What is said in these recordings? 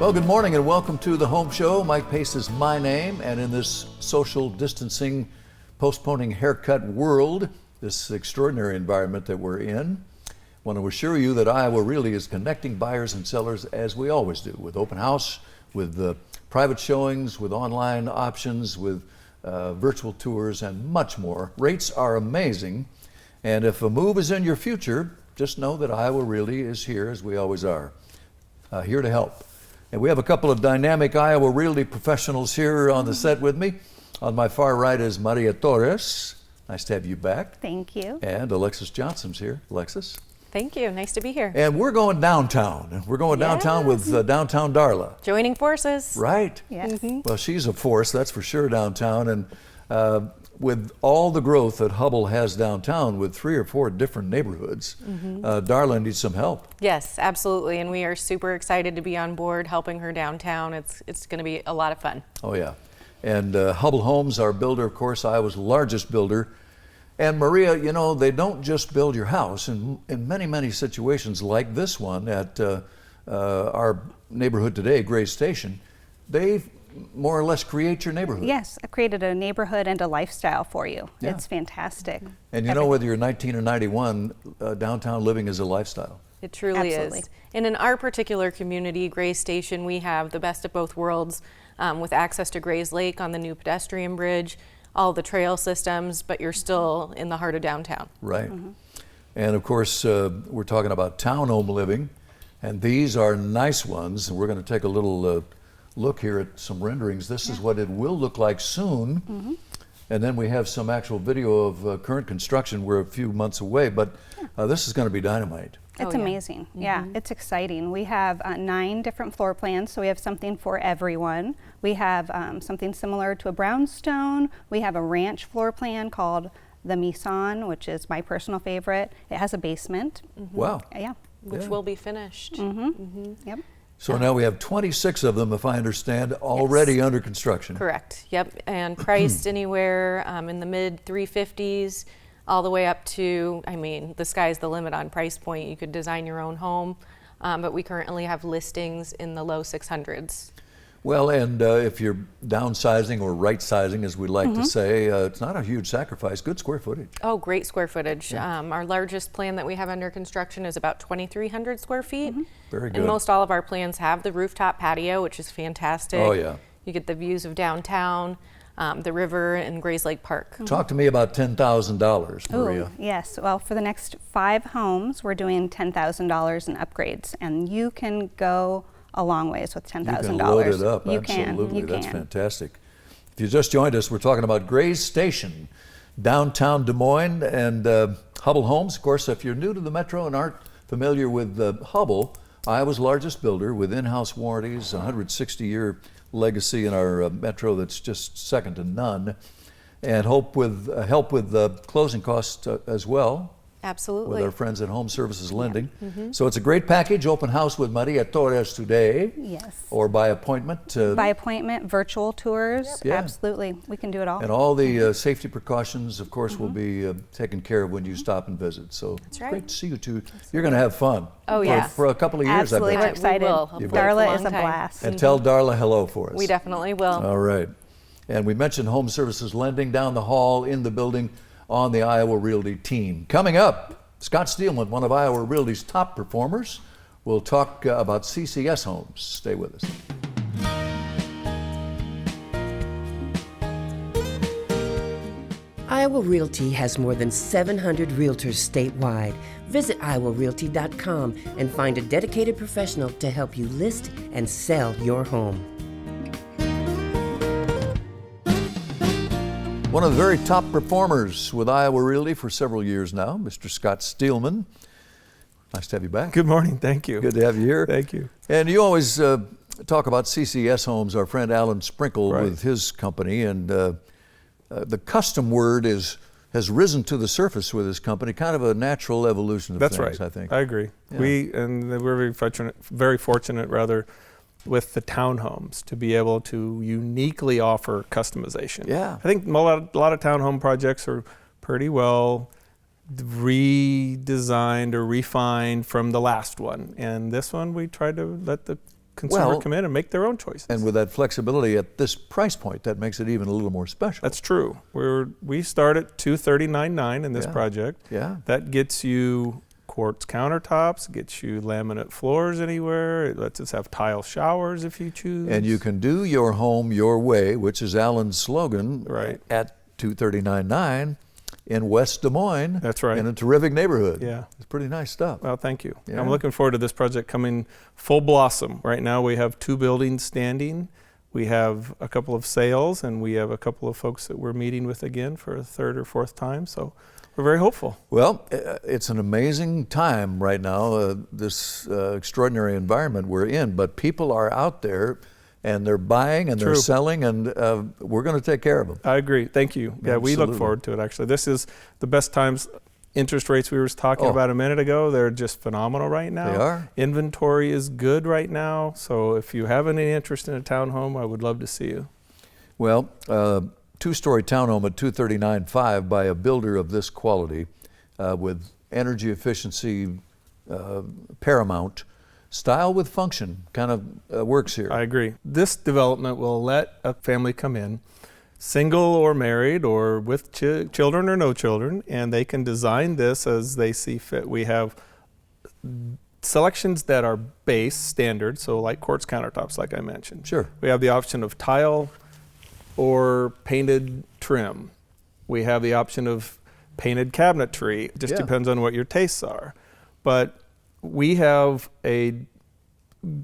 Well, good morning and welcome to the Home Show. Mike Pace is my name, and in this social distancing, postponing haircut world, this extraordinary environment that we're in, I want to assure you that Iowa Realty is connecting buyers and sellers as we always do, with open house, with private showings, with online options, with virtual tours, and much more. Rates are amazing, and if a move is in your future, just know that Iowa Realty is here, as we always are, here to help. And we have a couple of dynamic Iowa Realty professionals here on the set with me. On my far right is Maria Torres. Nice to have you back. Thank you. And Alexis Johnson's here. Alexis. Thank you. Nice to be here. And we're going downtown. We're going downtown with downtown Darla. Joining forces. Right. Yes. Mm-hmm. Well, she's a force, that's for sure, downtown. And with all the growth that Hubble has downtown with 3 or 4 different neighborhoods, Darla needs some help. Yes, absolutely. And we are super excited to be on board helping her downtown. It's going to be a lot of fun. Oh, yeah. And Hubble Homes, our builder, of course, Iowa's largest builder. And Maria, you know, they don't just build your house. In many, many situations like this one at our neighborhood today, Gray Station, they more or less create your neighborhood. Yes, I created a neighborhood and a lifestyle for you. Yeah. It's fantastic. And you know, whether you're 19 or 91, downtown living is a lifestyle. It truly Absolutely. is. And in our particular community, Gray Station, we have the best of both worlds with access to Gray's Lake on the new pedestrian bridge, all the trail systems, but you're still in the heart of downtown. Right. And of course, we're talking about townhome living, and these are nice ones. And we're going to take a little look here at some renderings. This is what it will look like soon. And then we have some actual video of current construction. We're a few months away, but this is going to be dynamite. It's amazing. Yeah, it's exciting. We have 9 different floor plans, so we have something for everyone. We have something similar to a brownstone. We have a ranch floor plan called the Mison, which is my personal favorite. It has a basement. Wow. Yeah. Which will be finished. Yep. So now we have 26 of them, if I understand, already under construction. Correct. Yep. And priced anywhere in the mid 350s all the way up to, I mean, the sky's the limit on price point. You could design your own home, but we currently have listings in the low 600s. Well, and if you're downsizing or right-sizing, as we like to say, it's not a huge sacrifice. Good square footage. Oh, great square footage. Our largest plan that we have under construction is about 2,300 square feet. Very good. And most all of our plans have the rooftop patio, which is fantastic. Oh, yeah. You get the views of downtown, the river, and Grays Lake Park. Talk to me about $10,000, Maria. Ooh, yes. Well, for the next 5 homes, we're doing $10,000 in upgrades, and you can go a long ways with $10,000. You can load it up, You absolutely. can. That's fantastic. If you just joined us, we're talking about Gray's Station, downtown Des Moines, and Hubble Homes. Of course, if you're new to the Metro and aren't familiar with Hubble, Iowa's largest builder with in-house warranties, 160-year legacy in our Metro that's just second to none, and help with closing costs as well. Absolutely. With our friends at Home Services Lending. So it's a great package, open house with Maria Torres today. Yes. Or by appointment. By appointment, virtual tours. Yeah. Absolutely. We can do it all. And all the safety precautions, of course, will be taken care of when you stop and visit. So it's right. great to see you two. You're going to have fun. Oh, yes. For a couple of years, Absolutely. I We're bet. excited. We will, hopefully, Darla for a is a long time. blast. And tell Darla hello for us. We definitely will. All right. And we mentioned Home Services Lending down the hall in the building on the Iowa Realty team. Coming up, Scott Steelman, one of Iowa Realty's top performers, will talk about CCS Homes. Stay with us. Iowa Realty has more than 700 realtors statewide. Visit iowarealty.com and find a dedicated professional to help you list and sell your home. One of the very top performers with Iowa Realty for several years now, Mr. Scott Steelman. Nice to have you back. Good morning. Thank you. Good to have you here. Thank you. And you always talk about CCS Homes, our friend Alan Sprinkle Right. with his company, and the custom word has risen to the surface with his company, kind of a natural evolution of That's things, right. I think. I agree. Yeah. We're very fortunate rather, with the townhomes to be able to uniquely offer customization. Yeah. I think a lot of townhome projects are pretty well redesigned or refined from the last one. And this one, we tried to let the consumer Well, come in and make their own choices. And with that flexibility at this price point, that makes it even a little more special. That's true. We start at $239.9 in this Yeah. project. Yeah. That gets you quartz countertops, gets you laminate floors anywhere. It lets us have tile showers if you choose. And you can do your home your way, which is Alan's slogan, Right. at $239.9 in West Des Moines. That's right. In a terrific neighborhood. Yeah. It's pretty nice stuff. Well, thank you. Yeah. I'm looking forward to this project coming full blossom. Right now we have 2 buildings standing. We have a couple of sales, and we have a couple of folks that we're meeting with again for a 3rd or 4th time. So we're very hopeful. Well, it's an amazing time right now, this extraordinary environment we're in, but people are out there and they're buying and they're True. selling, and we're going to take care of them. I agree. Thank you. Yeah, we look Absolutely. forward to it, actually. This is the best times. Interest rates we were talking Oh. about a minute ago, they're just phenomenal right now. They are. Inventory is good right now. So if you have any interest in a townhome, I would love to see you. Well, 2-story townhome at $239.5 by a builder of this quality, with energy efficiency paramount, style with function kind of works here. I agree. This development will let a family come in, single or married or with children or no children, and they can design this as they see fit. We have selections that are base standard, so like quartz countertops, like I mentioned. Sure. We have the option of tile or painted trim. We have the option of painted cabinetry. It just Yeah. depends on what your tastes are. But we have a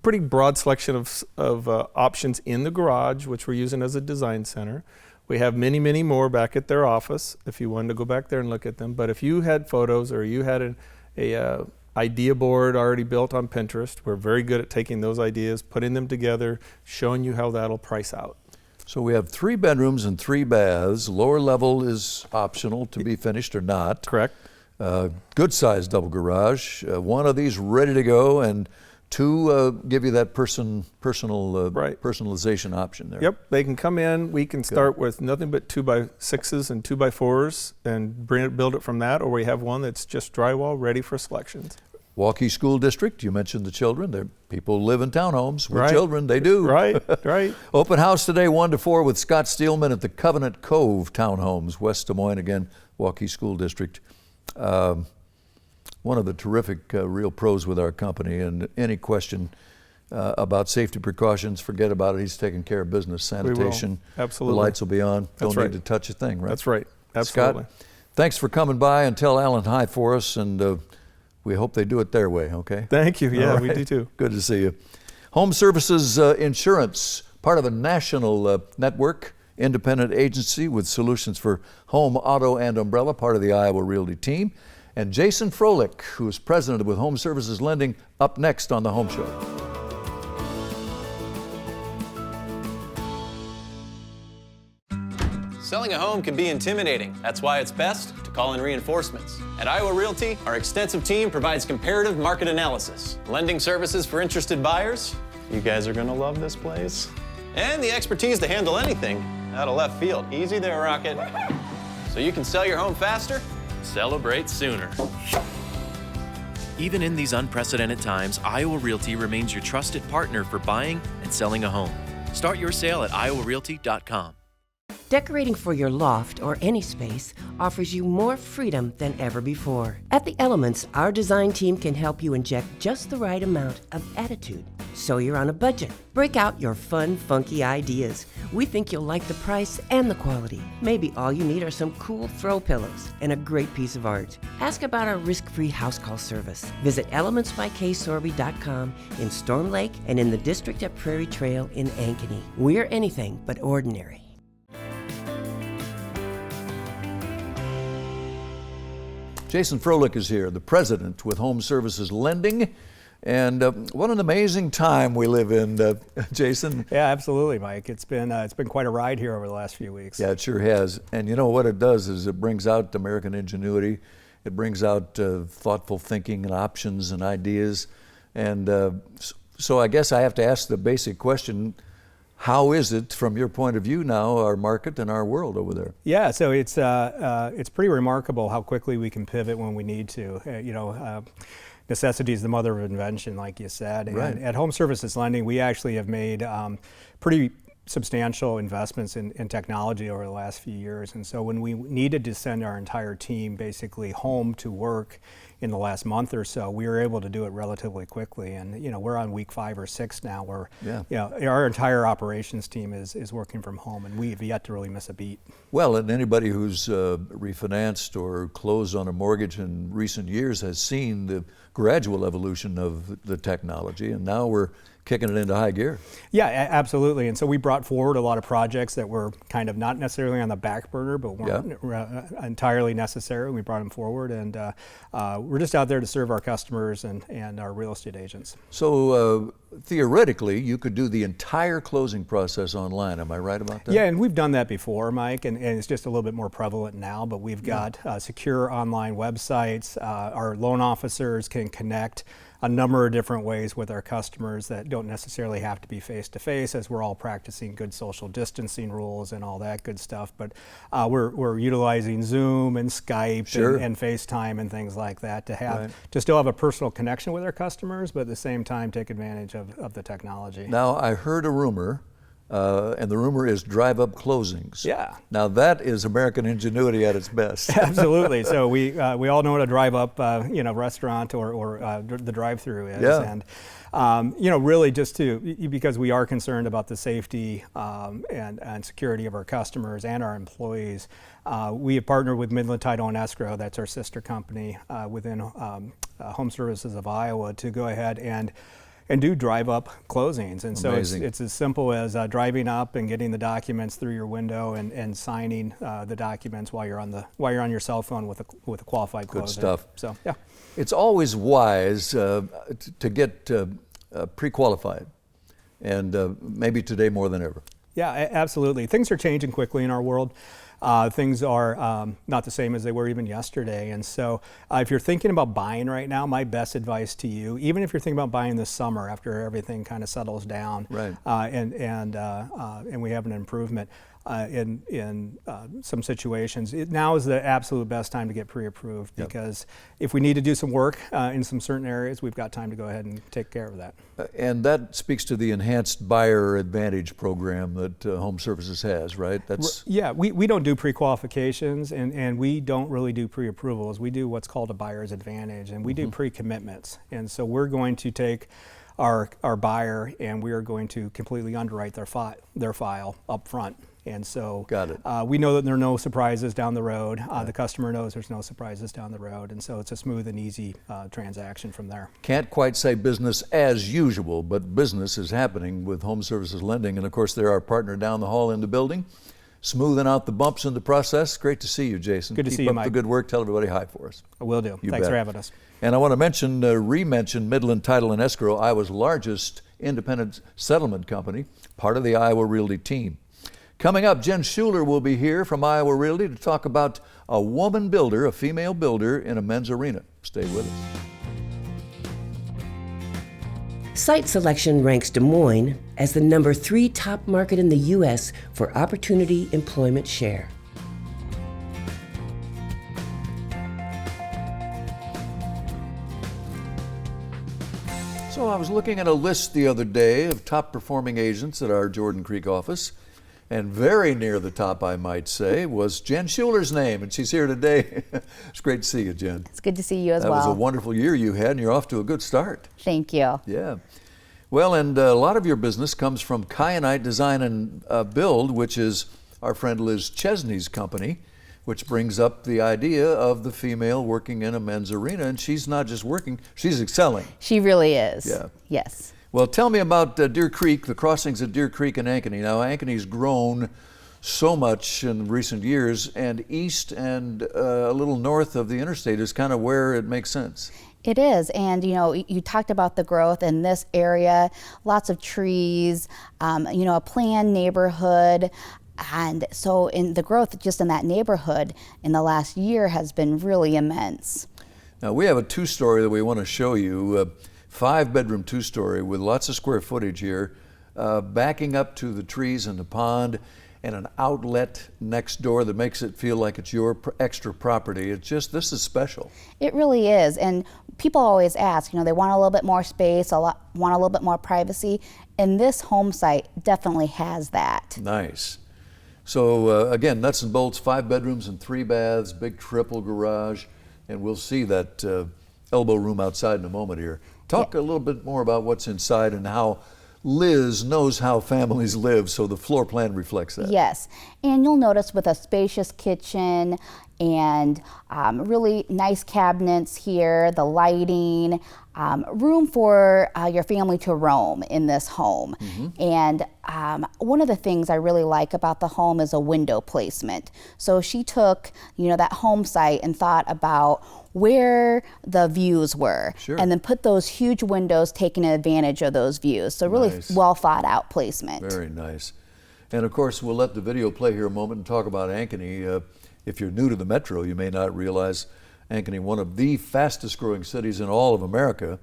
pretty broad selection of options in the garage, which we're using as a design center. We have many, many more back at their office if you wanted to go back there and look at them. But if you had photos or you had a idea board already built on Pinterest, we're very good at taking those ideas, putting them together, showing you how that'll price out. So we have 3 bedrooms and 3 baths. Lower level is optional to be finished or not. Correct? Good sized double garage. 1 of these ready to go, and 2 give you that personalization option there. Yep, they can come in. We can start with nothing but 2x6s and 2x4s and build it from that, or we have one that's just drywall ready for selections. Waukee School District, you mentioned the children. People live in townhomes with Right. children. They do. Right, right. Open house today, 1 to 4, with Scott Steelman at the Covenant Cove Townhomes, West Des Moines, again, Waukee School District. One of the terrific real pros with our company, and any question about safety precautions, forget about it. He's taking care of business. Sanitation. Absolutely. The lights will be on. That's Don't right. need to touch a thing, right? That's right. Absolutely. Scott, thanks for coming by, and tell Alan hi for us, and we hope they do it their way, okay? Thank you. Yeah, All we right. do too. Good to see you. Home Services Insurance, part of a national network, independent agency with solutions for home, auto, and umbrella, part of the Iowa Realty team. And Jason Froelich, who is president with Home Services Lending, up next on The Home Show. Selling a home can be intimidating. That's why it's best to call in reinforcements. At Iowa Realty, our extensive team provides comparative market analysis, lending services for interested buyers. You guys are gonna love this place. And the expertise to handle anything out of left field. Easy there, Rocket. So you can sell your home faster, celebrate sooner. Even in these unprecedented times, Iowa Realty remains your trusted partner for buying and selling a home. Start your sale at iowarealty.com. Decorating for your loft or any space offers you more freedom than ever before. At The Elements, our design team can help you inject just the right amount of attitude, so you're on a budget. Break out your fun, funky ideas. We think you'll like the price and the quality. Maybe all you need are some cool throw pillows and a great piece of art. Ask about our risk-free house call service. Visit elementsbyksorby.com in Storm Lake and in the district at Prairie Trail in Ankeny. We're anything but ordinary. Jason Froelich is here, the president with Home Services Lending. And what an amazing time we live in, Jason. Yeah, absolutely, Mike. It's been quite a ride here over the last few weeks. Yeah, it sure has. And you know what it does is it brings out American ingenuity. It brings out thoughtful thinking and options and ideas. And so I guess I have to ask the basic question, how is it from your point of view now, our market and our world over there? Yeah, so it's pretty remarkable how quickly we can pivot when we need to. necessity is the mother of invention, like you said. And Right. at Home Services Lending, we actually have made pretty substantial investments in technology over the last few years. And so when we needed to send our entire team basically home to work in the last month or so, we were able to do it relatively quickly. And we're on week 5 or 6 now where our entire operations team is working from home, and we've yet to really miss a beat. Well, and anybody who's refinanced or closed on a mortgage in recent years has seen the gradual evolution of the technology, and now we're kicking it into high gear. Yeah, absolutely. And so we brought forward a lot of projects that were kind of not necessarily on the back burner, but weren't entirely necessary. We brought them forward, and we're just out there to serve our customers and our real estate agents. So theoretically, you could do the entire closing process online. Am I right about that? Yeah, and we've done that before, Mike, and it's just a little bit more prevalent now, but we've got secure online websites. Our loan officers can connect a number of different ways with our customers that don't necessarily have to be face-to-face, as we're all practicing good social distancing rules and all that good stuff. But we're utilizing Zoom and Skype and FaceTime and things like that to have to still have a personal connection with our customers, but at the same time take advantage of the technology. Now, I heard a rumor, and the rumor is drive-up closings. Yeah. Now that is American ingenuity at its best. Absolutely. So we all know what a drive-up restaurant or the drive-through is. Yeah. And really just because we are concerned about the safety and security of our customers and our employees, we have partnered with Midland Title and Escrow, that's our sister company within Home Services of Iowa, to go ahead and do drive-up closings. And so it's as simple as driving up and getting the documents through your window and signing the documents while you're on your cell phone with a qualified closer. Good stuff. So yeah, it's always wise to get pre-qualified, and maybe today more than ever. Yeah, absolutely. Things are changing quickly in our world. Things are not the same as they were even yesterday. And so if you're thinking about buying right now, my best advice to you, even if you're thinking about buying this summer after everything kind of settles down, and we have an improvement in some situations, now is the absolute best time to get pre-approved, because if we need to do some work in some certain areas, we've got time to go ahead and take care of that. And that speaks to the enhanced buyer advantage program that Home Services has, right? We don't do pre-qualifications, and we don't really do pre-approvals. We do what's called a buyer's advantage, and we do pre-commitments. And so we're going to take our buyer, and we are going to completely underwrite their file up front. And so we know that there are no surprises down the road. The customer knows there's no surprises down the road. And so it's a smooth and easy transaction from there. Can't quite say business as usual, but business is happening with Home Services Lending. And of course, they're our partner down the hall in the building, smoothing out the bumps in the process. Great to see you, Jason. Good to see you, Mike. Keep up the good work. Tell everybody hi for us. I will do. Thanks for having us. And I want to re-mention Midland Title and Escrow, Iowa's largest independent settlement company, part of the Iowa Realty team. Coming up, Jen Schuler will be here from Iowa Realty to talk about a woman builder, a female builder in a men's arena. Stay with us. Site Selection ranks Des Moines as the number 3 top market in the U.S. for opportunity employment share. So I was looking at a list the other day of top performing agents at our Jordan Creek office. And very near the top, I might say, was Jen Schuler's name, and she's here today. It's great to see you, Jen. It's good to see you as well. That was a wonderful year you had, and you're off to a good start. Thank you. Yeah. Well, and a lot of your business comes from Kyanite Design and Build, which is our friend Liz Chesney's company, which brings up the idea of the female working in a men's arena. And she's not just working, she's excelling. She really is. Yeah. Yes. Well, tell me about Deer Creek, the crossings at Deer Creek and Ankeny. Now, Ankeny's grown so much in recent years, and east and a little north of the interstate is kind of where it makes sense. It is, and you talked about the growth in this area, lots of trees, a planned neighborhood. And so in the growth just in that neighborhood in the last year has been really immense. Now, we have a 2-story that we want to show you. 5-bedroom 2-story with lots of square footage here, backing up to the trees and the pond. and an outlet next door that makes it feel like it's your extra property. It's just, this is special. It really is, and people always ask, they want a little bit more space, want a little bit more privacy, and this home site definitely has that. Nice. So again, nuts and bolts, 5 bedrooms and 3 baths, big triple garage, and we'll see that elbow room outside in a moment here. Talk a little bit more about what's inside and how Liz knows how families live, so the floor plan reflects that. Yes, and you'll notice with a spacious kitchen and really nice cabinets here, the lighting, room for your family to roam in this home. And one of the things I really like about the home is a window placement. So she took, that home site and thought about where the views were, and then put those huge windows taking advantage of those views. So really well thought out placement. Very nice. And of course, we'll let the video play here a moment and talk about Ankeny. If you're new to the metro, you may not realize Ankeny, one of the fastest growing cities in all of America.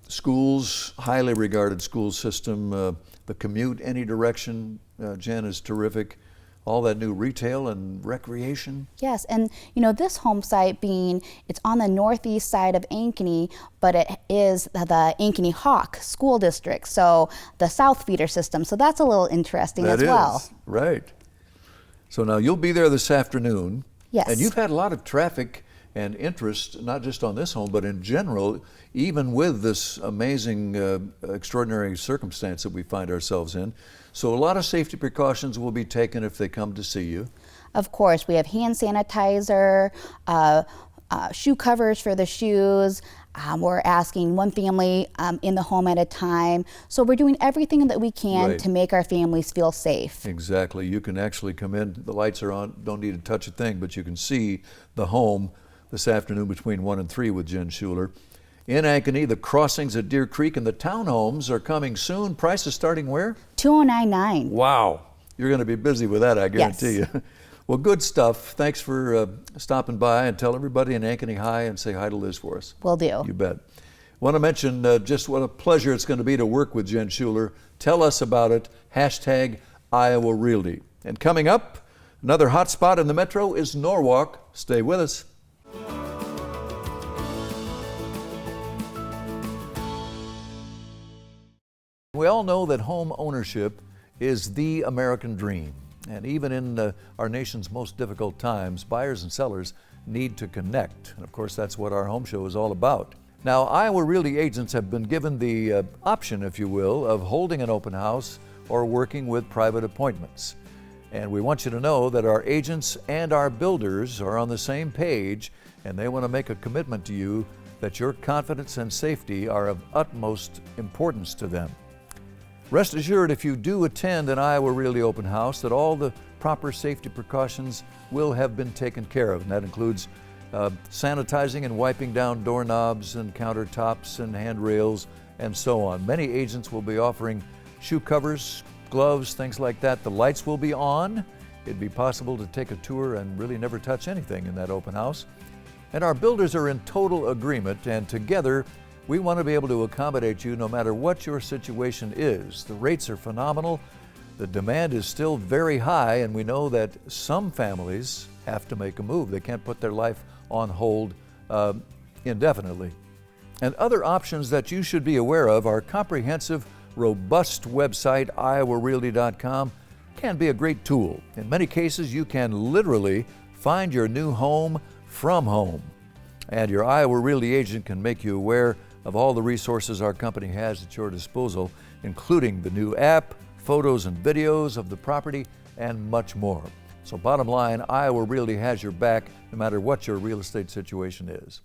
Schools, highly regarded school system, the commute any direction, Jen, is terrific. All that new retail and recreation. Yes, and this home site it's on the northeast side of Ankeny, but it is the Ankeny Hawk School District, so the south feeder system. So that's a little interesting as well. Right. So now you'll be there this afternoon. Yes. And you've had a lot of traffic and interest, not just on this home, but in general, even with this amazing, extraordinary circumstance that we find ourselves in. So a lot of safety precautions will be taken if they come to see you. Of course, we have hand sanitizer, shoe covers for the shoes. We're asking one family in the home at a time. So we're doing everything that we can to make our families feel safe. Exactly. You can actually come in, the lights are on, don't need to touch a thing, but you can see the home this afternoon between 1 and 3 with Jen Schuler. In Ankeny, the crossings at Deer Creek and the townhomes are coming soon. Prices starting where? $209,900. Wow. You're going to be busy with that, I guarantee you. Well, good stuff. Thanks for stopping by, and tell everybody in Ankeny hi and say hi to Liz for us. Will do. You bet. Want to mention just what a pleasure it's going to be to work with Jen Schuler. Tell us about it. # Iowa Realty. And coming up, another hot spot in the metro is Norwalk. Stay with us. We all know that home ownership is the American dream. And even in our nation's most difficult times, buyers and sellers need to connect. And of course, that's what our home show is all about. Now, Iowa Realty agents have been given the option, if you will, of holding an open house or working with private appointments. And we want you to know that our agents and our builders are on the same page, and they want to make a commitment to you that your confidence and safety are of utmost importance to them. Rest assured, if you do attend an Iowa Realty open house, that all the proper safety precautions will have been taken care of. And that includes sanitizing and wiping down doorknobs and countertops and handrails and so on. Many agents will be offering shoe covers, gloves, things like that. The lights will be on. It'd be possible to take a tour and really never touch anything in that open house. And our builders are in total agreement, and together we want to be able to accommodate you no matter what your situation is. The rates are phenomenal. The demand is still very high, and we know that some families have to make a move. They can't put their life on hold indefinitely. And other options that you should be aware of, our comprehensive, robust website, iowarealty.com, can be a great tool. In many cases, you can literally find your new home from home. And your Iowa Realty agent can make you aware of all the resources our company has at your disposal, including the new app, photos and videos of the property, and much more. So bottom line, Iowa Realty has your back no matter what your real estate situation is.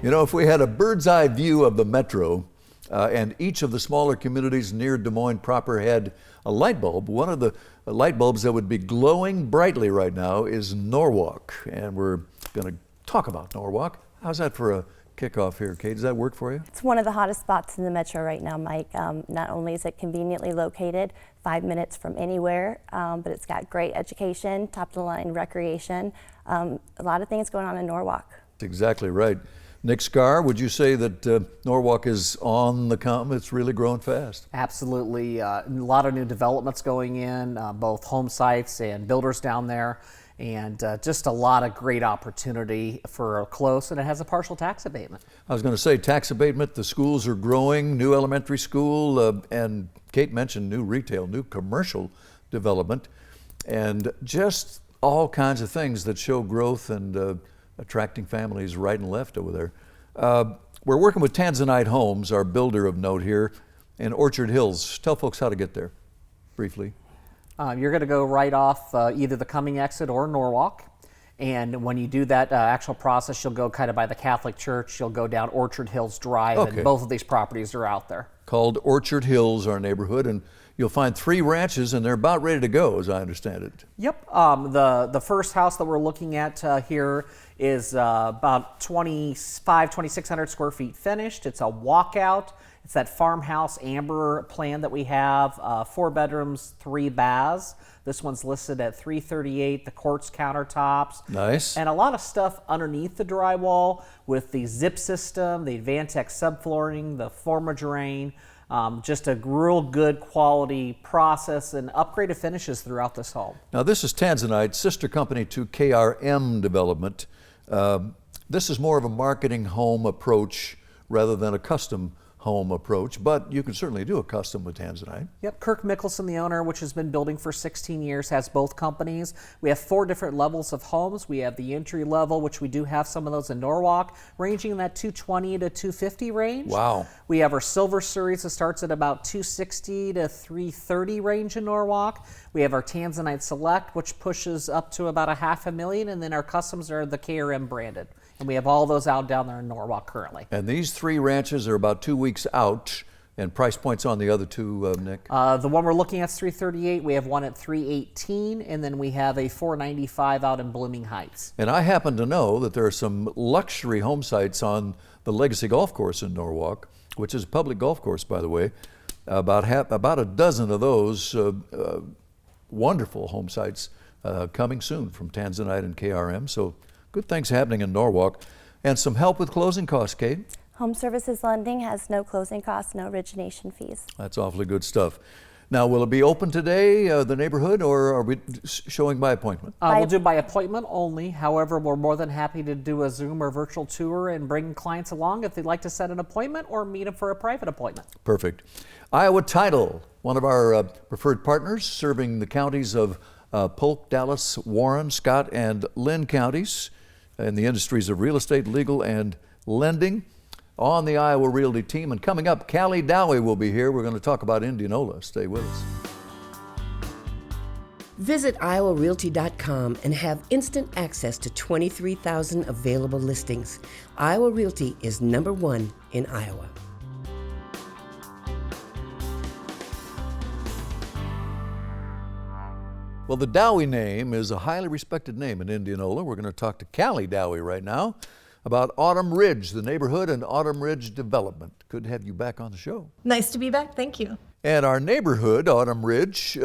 You know, if we had a bird's eye view of the metro, and each of the smaller communities near Des Moines proper had a light bulb, one of the light bulbs that would be glowing brightly right now is Norwalk. And we're going to talk about Norwalk. How's that for a kickoff here, Kate? Does that work for you? It's one of the hottest spots in the metro right now, Mike. Not only is it conveniently located, 5 minutes from anywhere, but it's got great education, top of the line recreation, a lot of things going on in Norwalk. That's exactly right. Nick Scar, would you say that Norwalk is on the come? It's really growing fast. Absolutely. A lot of new developments going in, both home sites and builders down there, and just a lot of great opportunity for close, and it has a partial tax abatement. I was going to say tax abatement, the schools are growing, new elementary school, and Kate mentioned new retail, new commercial development, and just all kinds of things that show growth and attracting families right and left over there. We're working with Tanzanite Homes, our builder of note here, in Orchard Hills. Tell folks how to get there, briefly. You're going to go right off either the Cumming exit or Norwalk. And when you do that actual process, you'll go kind of by the Catholic Church. You'll go down Orchard Hills Drive, Okay. and both of these properties are out there. Called Orchard Hills, our neighborhood, and you'll find 3 ranches, and they're about ready to go, as I understand it. Yep. The first house that we're looking at here is about 2,600 square feet finished. It's a walkout. It's that farmhouse amber plan that we have, 4 bedrooms, 3 baths. This one's listed at $338, the quartz countertops. Nice. And a lot of stuff underneath the drywall with the zip system, the Advantech subflooring, the Forma drain. Just a real good quality process and upgraded finishes throughout this home. Now, this is Tanzanite, sister company to KRM Development. This is more of a marketing home approach rather than a custom home approach, but you can certainly do a custom with Tanzanite. Yep, Kirk Mickelson, the owner, which has been building for 16 years, has both companies. We have 4 different levels of homes. We have the entry level, which we do have some of those in Norwalk, ranging in that $220 to $250 range. Wow. We have our Silver Series that starts at about $260 to $330 range in Norwalk. We have our Tanzanite Select, which pushes up to about $500,000, and then our customs are the KRM branded. And we have all those out down there in Norwalk currently. And these 3 ranches are about 2 weeks out, and price points on the other 2, Nick? The one we're looking at is $338. We have one at $318, and then we have a $495 out in Blooming Heights. And I happen to know that there are some luxury home sites on the Legacy Golf Course in Norwalk, which is a public golf course, by the way. About a dozen of those wonderful home sites coming soon from Tanzanite and KRM. So good things happening in Norwalk. And some help with closing costs, Kate? Home Services Lending has no closing costs, no origination fees. That's awfully good stuff. Now, will it be open today, the neighborhood, or are we showing by appointment? We'll do by appointment only. However, we're more than happy to do a Zoom or virtual tour and bring clients along if they'd like to set an appointment or meet them for a private appointment. Perfect. Iowa Title, one of our preferred partners, serving the counties of Polk, Dallas, Warren, Scott, and Lynn counties in the industries of real estate, legal, and lending. On the Iowa Realty team. And coming up, Callie Dowie will be here. We're going to talk about Indianola. Stay with us. Visit iowarealty.com and have instant access to 23,000 available listings. Iowa Realty is #1 in Iowa. Well, the Dowie name is a highly respected name in Indianola. We're going to talk to Callie Dowie right now about Autumn Ridge, the neighborhood and Autumn Ridge development. Good to have you back on the show. Nice to be back. Thank you. And our neighborhood, Autumn Ridge,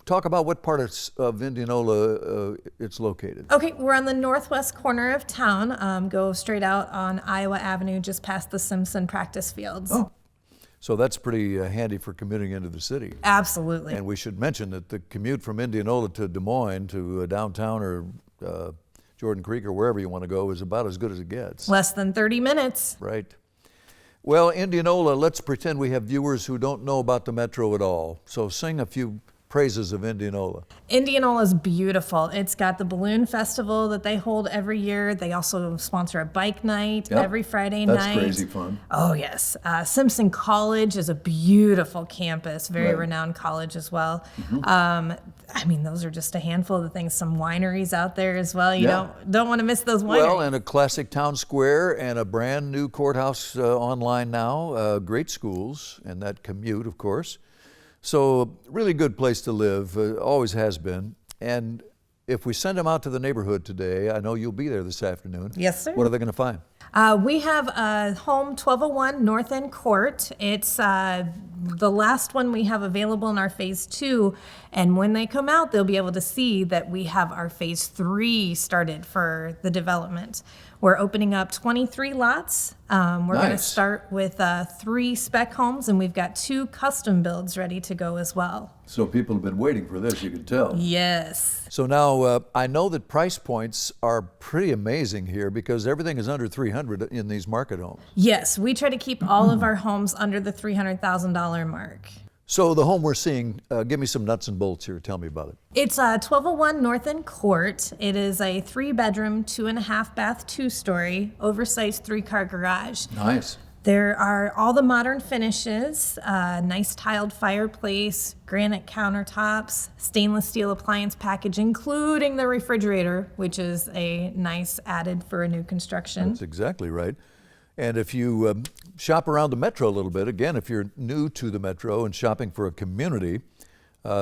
talk about what part of Indianola it's located. Okay, we're on the northwest corner of town. Go straight out on Iowa Avenue, just past the Simpson practice fields. Oh, so that's pretty handy for commuting into the city. Absolutely. And we should mention that the commute from Indianola to Des Moines to downtown or Jordan Creek or wherever you want to go is about as good as it gets. Less than 30 minutes. Right. Well, Indianola, let's pretend we have viewers who don't know about the metro at all. So sing a few praises of Indianola. Indianola is beautiful. It's got the balloon festival that they hold every year. They also sponsor a bike night every Friday night. That's crazy fun. Oh, yes. Simpson College is a beautiful campus, very renowned college as well. Mm-hmm. I mean, those are just a handful of the things. Some wineries out there as well. You don't want to miss those wineries. Well, and a classic town square and a brand new courthouse online now. Great schools and that commute, of course. So really good place to live, always has been. And if we send them out to the neighborhood today, I know you'll be there this afternoon. Yes, sir. What are they going to find? We have a home 1201 North End Court. It's the last one we have available in our phase 2. And when they come out, they'll be able to see that we have our phase 3 started for the development. We're opening up 23 lots. We're going to start with 3 spec homes, and we've got 2 custom builds ready to go as well. So people have been waiting for this, you can tell. Yes. So now I know that price points are pretty amazing here because everything is under $300 in these market homes. Yes, we try to keep all of our homes under the $300,000 mark. So the home we're seeing, give me some nuts and bolts here. Tell me about it. It's 1201 North End Court. It is a 3-bedroom, 2.5 bath, 2-story, oversized 3-car garage. Nice. There are all the modern finishes, nice tiled fireplace, granite countertops, stainless steel appliance package, including the refrigerator, which is a nice added for a new construction. That's exactly right. And if you shop around the metro a little bit, again, if you're new to the metro and shopping for a community,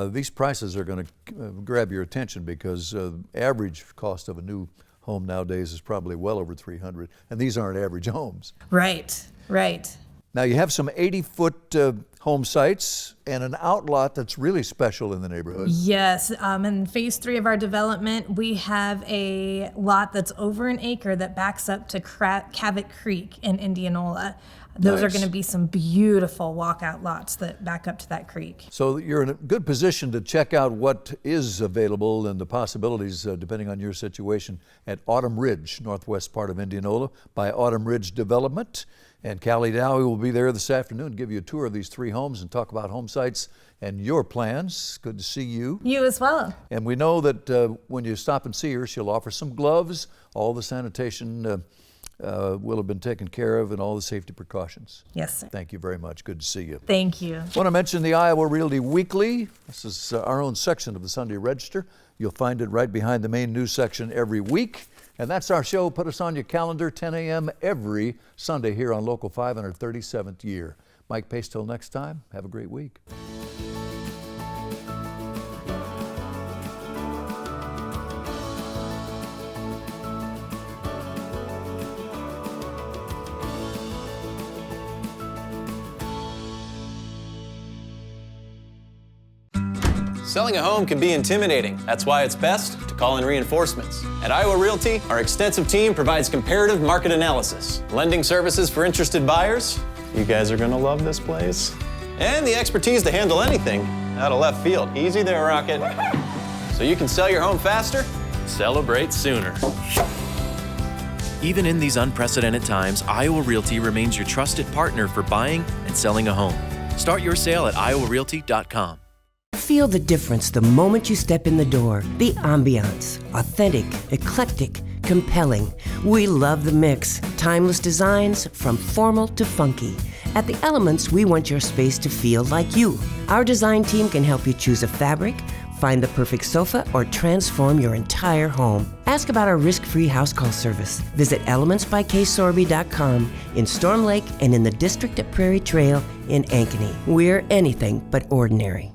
these prices are going to grab your attention because the average cost of a new home nowadays is probably well over $300, and these aren't average homes. Right, right. Now you have some 80-foot home sites and an outlot that's really special in the neighborhood. Yes, in phase 3 of our development, we have a lot that's over an acre that backs up to Cabot Creek in Indianola. Those are going to be some beautiful walkout lots that back up to that creek. So you're in a good position to check out what is available and the possibilities depending on your situation at Autumn Ridge, northwest part of Indianola, by Autumn Ridge Development. And Callie Dowie will be there this afternoon to give you a tour of these 3 homes and talk about home sites and your plans. Good to see you. You as well. And we know that when you stop and see her, she'll offer some gloves. All the sanitation will have been taken care of and all the safety precautions. Yes, sir. Thank you very much. Good to see you. Thank you. I want to mention the Iowa Realty Weekly. This is our own section of the Sunday Register. You'll find it right behind the main news section every week. And that's our show. Put us on your calendar, 10 a.m. every Sunday here on Local 5 in our 37th year. Mike Pace, till next time, have a great week. Selling a home can be intimidating. That's why it's best to call in reinforcements. At Iowa Realty, our extensive team provides comparative market analysis, lending services for interested buyers. You guys are gonna love this place. And the expertise to handle anything out of left field. Easy there, Rocket. So you can sell your home faster, Celebrate sooner. Even in these unprecedented times, Iowa Realty remains your trusted partner for buying and selling a home. Start your sale at iowarealty.com. Feel the difference the moment you step in the door. The ambiance, authentic, eclectic, compelling. We love the mix. Timeless designs from formal to funky. At The Elements, we want your space to feel like you. Our design team can help you choose a fabric, find the perfect sofa, or transform your entire home. Ask about our risk-free house call service. Visit elementsbyksorby.com in Storm Lake and in the district at Prairie Trail in Ankeny. We're anything but ordinary.